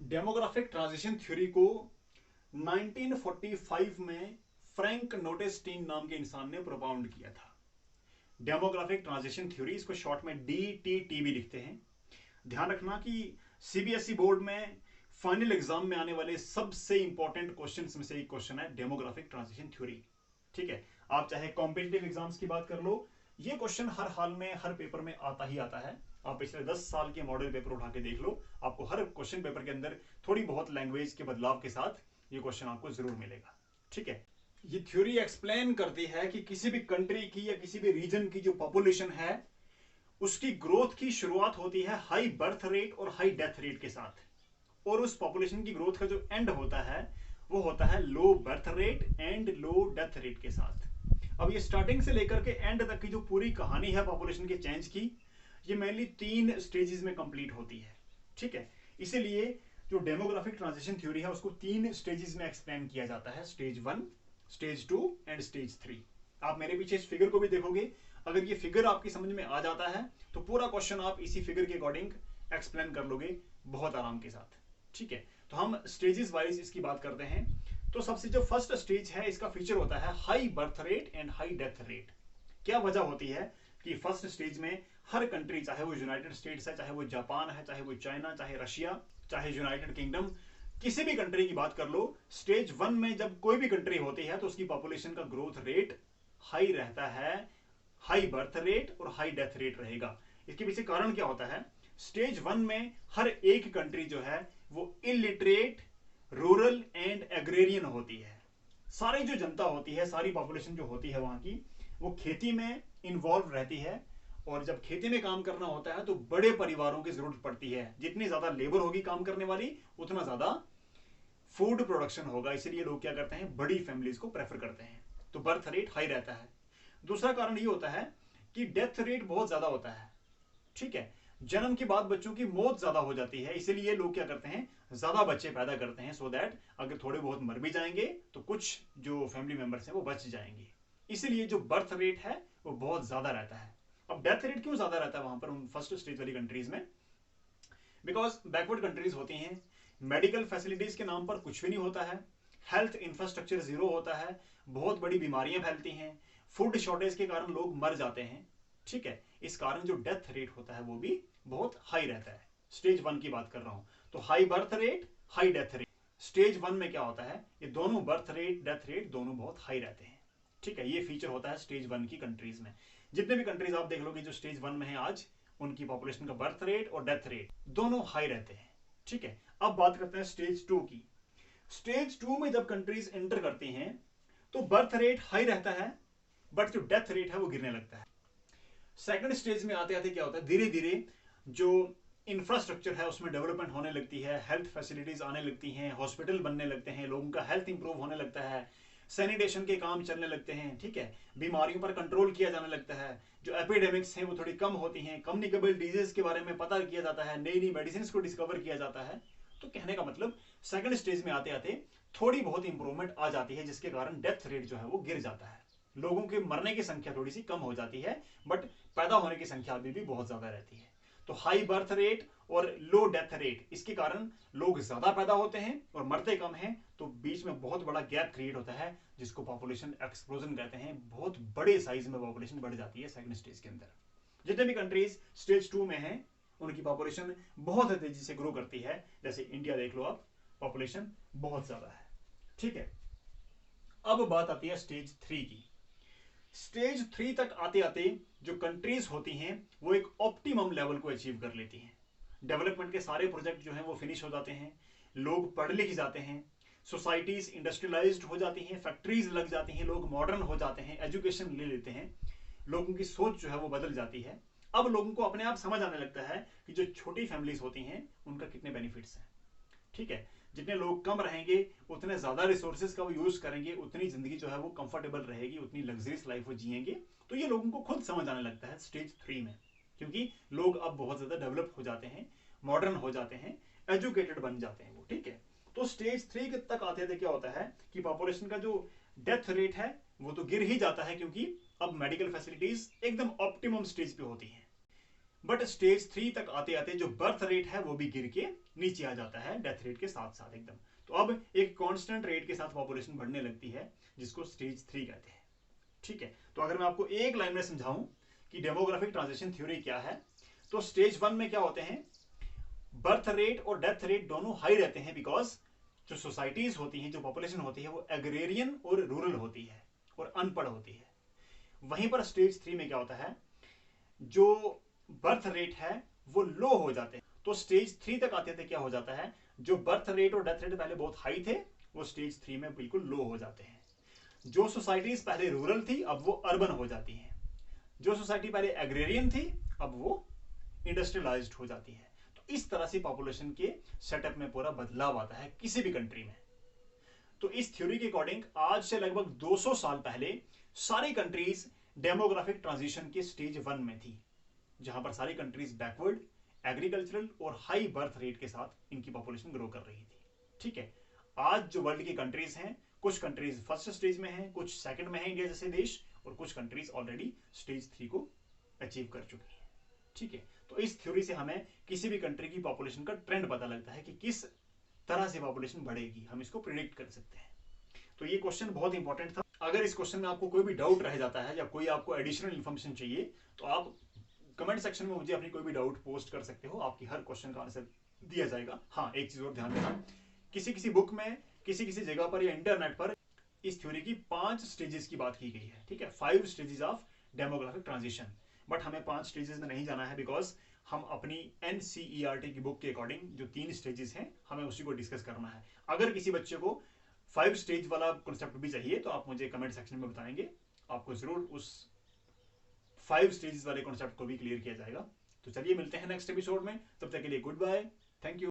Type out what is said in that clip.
Demographic transition theory को 1945 में Frank नोटेस्टीन नाम के इंसान ने प्रोपाउंड किया था। डेमोग्राफिक ट्रांजिशन थ्योरी, इसको शॉर्ट में DTT भी लिखते हैं। ध्यान रखना कि CBSE बोर्ड में फाइनल एग्जाम में आने वाले सबसे इंपॉर्टेंट क्वेश्चंस में से एक क्वेश्चन है डेमोग्राफिक ट्रांजिशन थ्योरी। ठीक है, आप चाहे कॉम्पिटिटिव एग्जाम्स की बात कर लो, ये क्वेश्चन हर हाल में हर पेपर में आता ही आता है। आप पिछले 10 साल के मॉडल पेपर उठा के देख लो, आपको हर क्वेश्चन पेपर के अंदर थोड़ी बहुत लैंग्वेज के बदलाव के साथ ये क्वेश्चन आपको जरूर मिलेगा। ठीक है, ये थ्योरी एक्सप्लेन करती है कि किसी भी कंट्री की या किसी भी रीजन की जो पॉपुलेशन है उसकी ग्रोथ की शुरुआत होती है हाई बर्थ रेट और हाई डेथ रेट के साथ, और उस पॉपुलेशन की ग्रोथ का जो एंड होता है वो होता है low birth rate and low death rate के साथ। अब ये स्टार्टिंग से लेकर के एंड तक की जो पूरी कहानी है पॉपुलेशन के चेंज की, ये मेनली 3 स्टेजेस में कंप्लीट होती है। ठीक है, इसीलिए जो डेमोग्राफिक ट्रांजिशन थ्योरी है उसको 3 स्टेजेस में एक्सप्लेन किया जाता है, स्टेज 1, स्टेज 2 एंड स्टेज 3। आप मेरे पीछे इस फिगर को भी देखोगे, अगर ये फिगर आपकी समझ में आ जाता है तो पूरा क्वेश्चन आप इसी फिगर के अकॉर्डिंग एक्सप्लेन कर लोगे बहुत आराम के साथ। ठीक है, तो हम स्टेजेस वाइज इसकी बात करते हैं। तो सबसे जो फर्स्ट स्टेज है इसका फीचर होता है high birth rate and high death rate. क्या वजह होती है कि फर्स्ट स्टेज में हर कंट्री, चाहे वो यूनाइटेड स्टेट्स है, चाहे वो जापान है, चाहे वो चाइना, चाहे रशिया, चाहे यूनाइटेड किंगडम, किसी भी कंट्री की बात कर लो, स्टेज 1 में जब कोई भी कंट्री होती है तो उसकी पॉपुलेशन का ग्रोथ रेट हाई रहता है, हाई बर्थ रेट और हाई डेथ रेट रहेगा। इसके पीछे कारण क्या होता है? स्टेज 1 में हर एक कंट्री जो है वो इलिटरेट, रूरल एंड एग्रेरियन होती है। सारी जो जनता होती है, सारी पॉपुलेशन जो होती है वहां की, वो खेती में इन्वॉल्व रहती है, और जब खेती में काम करना होता है तो बड़े परिवारों की जरूरत पड़ती है। जितनी ज्यादा लेबर होगी काम करने वाली, उतना ज्यादा फूड प्रोडक्शन होगा, इसलिए लोग क्या करते हैं, बड़ी फैमिलीज को प्रेफर करते हैं। तो बर्थ रेट हाई रहता है। दूसरा कारण ये होता है कि डेथ रेट बहुत ज्यादा होता है। ठीक है, जन्म के बाद बच्चों की मौत ज्यादा हो जाती है, इसीलिए लोग क्या करते हैं, ज्यादा बच्चे पैदा करते हैं, सो दैट अगर थोड़े बहुत मर भी जाएंगे तो कुछ जो फैमिली मेंबर्स हैं वो बच जाएंगे। इसीलिए जो बर्थ रेट है वो बहुत ज्यादा रहता है। अब डेथ रेट क्यों ज्यादा रहता है वहां पर उन फर्स्ट स्टेज वाली कंट्रीज में? बिकॉज बैकवर्ड कंट्रीज होती हैं, मेडिकल फैसिलिटीज के नाम पर कुछ भी नहीं होता है, हेल्थ इंफ्रास्ट्रक्चर जीरो होता है, बहुत बड़ी बीमारियां फैलती हैं, फूड शॉर्टेज के कारण लोग मर जाते हैं। ठीक है, इस कारण जो डेथ रेट होता है वो भी बहुत हाई रहता है। स्टेज 1 की बात कर रहा हूं, तो high birth rate, high death rate. Stage 1 में क्या होता है, ये दोनों बर्थ रेट, डेथ रेट दोनों बहुत हाई रहते हैं। ठीक है, ये फीचर होता है स्टेज 1 की कंट्रीज में। जितने भी कंट्रीज आप देख लोगे जो स्टेज 1 में है आज, उनकी पॉपुलेशन का बर्थ रेट और डेथ रेट दोनों हाई रहते हैं। ठीक है, अब बात करते हैं स्टेज 2 की। स्टेज 2 में जब कंट्रीज एंटर करती हैं तो बर्थ रेट हाई रहता है, बट जो डेथ रेट है वो गिरने लगता है। सेकंड स्टेज में आते आते क्या होता है, धीरे धीरे जो इंफ्रास्ट्रक्चर है उसमें डेवलपमेंट होने लगती है, हेल्थ फैसिलिटीज आने लगती हैं, हॉस्पिटल बनने लगते हैं, लोगों का हेल्थ इंप्रूव होने लगता है, सैनिटेशन के काम चलने लगते हैं। ठीक है, बीमारियों पर कंट्रोल किया जाने लगता है, जो एपिडेमिक्स हैं वो थोड़ी कम होती हैं, कम्युनिकेबल डिजीज के बारे में पता किया जाता है, नई नई मेडिसिन को डिस्कवर किया जाता है। तो कहने का मतलब सेकंड स्टेज में आते आते थोड़ी बहुत इंप्रूवमेंट आ जाती है, जिसके कारण डेथ रेट जो है वो गिर जाता है, लोगों के मरने की संख्या थोड़ी सी कम हो जाती है, बट पैदा होने की संख्या अभी भी बहुत ज्यादा रहती है। तो हाई बर्थ रेट और लो डेथ रेट, इसके कारण लोग ज्यादा पैदा होते हैं और मरते कम हैं, तो बीच में बहुत बड़ा गैप क्रिएट होता है, जिसको पॉपुलेशन एक्सप्लोजन कहते हैं। बहुत बड़े साइज में पॉपुलेशन बढ़ जाती है सेकंड स्टेज के अंदर। जितने भी कंट्रीज स्टेज 2 में हैं उनकी पॉपुलेशन बहुत तेजी से ग्रो करती है। जैसे इंडिया देख लो आप, पॉपुलेशन बहुत ज्यादा है। ठीक है, अब बात आती है स्टेज 3 की। स्टेज 3 तक आते आते जो कंट्रीज होती हैं वो एक ऑप्टिमम लेवल को अचीव कर लेती हैं। डेवलपमेंट के सारे प्रोजेक्ट जो हैं वो फिनिश हो जाते हैं, लोग पढ़ लिख जाते हैं, सोसाइटीज इंडस्ट्रियलाइज्ड हो जाती हैं, फैक्ट्रीज लग जाती हैं, लोग मॉडर्न हो जाते हैं, एजुकेशन ले लेते हैं, लोगों की सोच जो है वो बदल जाती है। अब लोगों को अपने आप समझ आने लगता है कि जो छोटी फैमिलीज होती हैं उनका कितने बेनिफिट्स हैं। ठीक है, जितने लोग कम रहेंगे उतने ज्यादा रिसोर्सेज का वो यूज करेंगे, उतनी जिंदगी जो है वो कंफर्टेबल रहेगी, उतनी लग्जरियस लाइफ वो जिएंगे। तो ये लोगों को खुद समझ आने लगता है स्टेज 3 में, क्योंकि लोग अब बहुत ज्यादा डेवलप हो जाते हैं, मॉडर्न हो जाते हैं, एजुकेटेड बन जाते हैं वो। ठीक है, तो स्टेज 3 तक आते थे क्या होता है कि पॉपुलेशन का जो डेथ रेट है वो तो गिर ही जाता है, क्योंकि अब मेडिकल फैसिलिटीज एकदम ऑप्टिमम स्टेज पे होती हैं। बट स्टेज 3 तक आते आते जो बर्थ रेट है वो भी गिर के नीचे आ जाता है डेथ रेट के साथ साथ एकदम। तो अब एक कांस्टेंट रेट के साथ पॉपुलेशन बढ़ने लगती है, जिसको स्टेज 3 कहते हैं। ठीक है, तो अगर मैं आपको एक लाइन में समझाऊं कि डेमोग्राफिक ट्रांजिशन थ्योरी क्या है, तो स्टेज 1 में क्या होते हैं, बर्थ रेट और डेथ रेट दोनों हाई रहते हैं, बिकॉज जो सोसाइटीज होती हैं, जो पॉपुलेशन होती है, वो एग्रेरियन और रूरल होती है और अनपढ़ होती है। वहीं पर स्टेज 3 में क्या होता है, जो बर्थ रेट है वो लो हो जाते हैं। तो स्टेज 3 तक आते थे क्या हो जाता है, जो बर्थ रेट और डेथ रेट पहले बहुत हाई थे, वो स्टेज 3 में बिल्कुल लो हो जाते हैं। जो सोसाइटीज पहले रूरल थी अब वो अर्बन हो जाती हैं। जो सोसाइटी पहले एग्रेरियन थी अब वो इंडस्ट्रियलाइज्ड हो जाती है। तो इस तरह से पॉपुलेशन के सेटअप में पूरा बदलाव आता है किसी भी कंट्री में। तो इस थ्योरी के अकॉर्डिंग आज से लगभग 200 साल पहले सारी कंट्रीज डेमोग्राफिक ट्रांजिशन के स्टेज 1 में थी, जहां पर सारी कंट्रीज बैकवर्ड, एग्रीकल्चरल और हाई बर्थ रेट के साथ इनकी पॉपुलेशन ग्रो कर रही थी। ठीक है, आज जो वर्ल्ड की कंट्रीज हैं, कुछ कंट्रीज फर्स्ट स्टेज में हैं, कुछ सेकंड में हैं इंडिया जैसे देश, और कुछ कंट्रीज ऑलरेडी स्टेज 3 को अचीव कर चुकी हैं। ठीक है, तो इस थ्योरी से हमें किसी भी कंट्री की पॉपुलेशन का ट्रेंड पता लगता है कि किस तरह से पॉपुलेशन बढ़ेगी, हम इसको प्रिडिक्ट कर सकते हैं। तो ये क्वेश्चन बहुत इंपॉर्टेंट था। अगर इस क्वेश्चन में आपको कोई भी डाउट रह जाता है या कोई आपको एडिशनल इन्फॉर्मेशन चाहिए, तो आप कमेंट सेक्शन में मुझे अपनी कोई भी डाउट पोस्ट कर सकते हो, आपकी हर क्वेश्चन का आंसर दिया जाएगा। हाँ, एक चीज और ध्यान देना, किसी किसी बुक में, किसी किसी जगह पर या इंटरनेट पर इस थ्योरी की 5 स्टेजेस की बात की गई है। ठीक है, 5 stages of demographic transition, but हमें 5 स्टेजेस में नहीं जाना है, बिकॉज हम अपनी एनसीईआरटी की बुक के अकॉर्डिंग जो 3 स्टेजेस हैं हमें उसी को डिस्कस करना है। अगर किसी बच्चे को 5 स्टेज वाला कॉन्सेप्ट भी चाहिए तो आप मुझे कमेंट सेक्शन में बताएंगे, आपको जरूर उस 5 स्टेजेस वाले कॉन्सेप्ट को भी क्लियर किया जाएगा। तो चलिए मिलते हैं नेक्स्ट एपिसोड में, तब तक के लिए गुड बाय, थैंक यू।